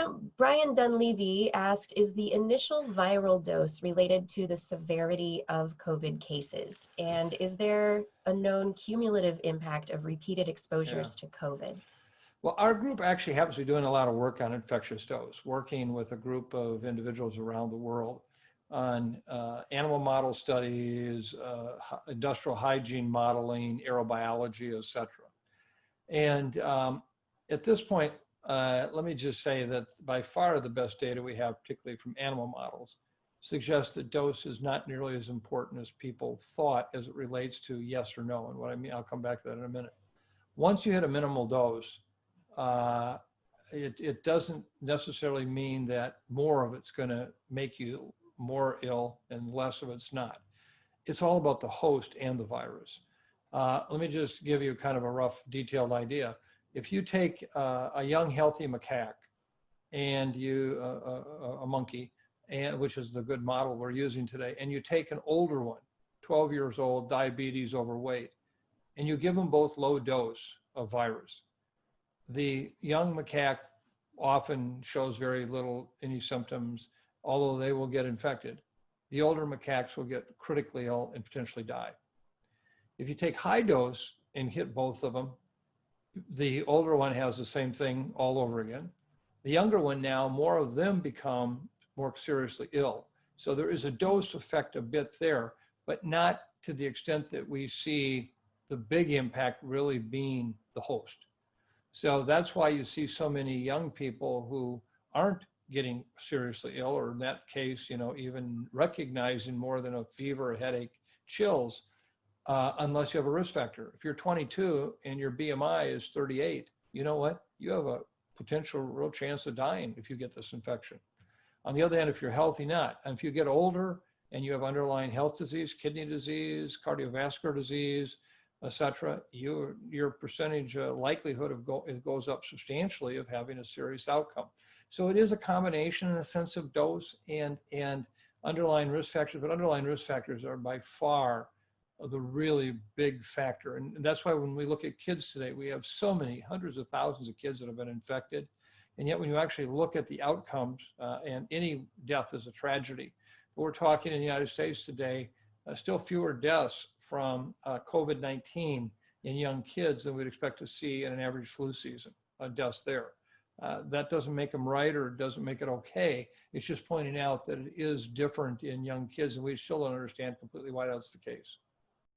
So Brian Dunleavy asked, is the initial viral dose related to the severity of COVID cases? And is there a known cumulative impact of repeated Yeah. exposures to COVID? Well, our group actually happens to be doing a lot of work on infectious dose, working with a group of individuals around the world on animal model studies, industrial hygiene modeling, aerobiology, et cetera. And at this point, let me just say that by far the best data we have, particularly from animal models, suggests that dose is not nearly as important as people thought as it relates to yes or no. And what I mean, I'll come back to that in a minute. Once you hit a minimal dose, it doesn't necessarily mean that more of it's going to make you more ill and less of it's not. It's all about the host and the virus. Let me just give you kind of a rough, detailed idea. If you take a young, healthy macaque and a monkey, which is the good model we're using today, and you take an older one, 12 years old, diabetes, overweight, and you give them both low dose of virus, the young macaque often shows very little, any symptoms, although they will get infected. The older macaques will get critically ill and potentially die. If you take high dose and hit both of them, the older one has the same thing all over again. The younger one now, more of them become more seriously ill. So there is a dose effect a bit there, but not to the extent that we see the big impact really being the host. So that's why you see so many young people who aren't getting seriously ill, or in that case, even recognizing more than a fever, a headache, chills, unless you have a risk factor. If you're 22 and your BMI is 38, you know what? You have a potential real chance of dying if you get this infection. On the other hand, if you're healthy, not. And if you get older and you have underlying health disease, kidney disease, cardiovascular disease, etc., your percentage likelihood it goes up substantially of having a serious outcome. So it is a combination in a sense of dose and underlying risk factors, but underlying risk factors are by far the really big factor. And that's why when we look at kids today, we have so many hundreds of thousands of kids that have been infected. And yet when you actually look at the outcomes, and any death is a tragedy. But we're talking in the United States today, still fewer deaths from COVID-19 in young kids than we'd expect to see in an average flu season, deaths there. That doesn't make them right or doesn't make it okay. It's just pointing out that it is different in young kids, and we still don't understand completely why that's the case.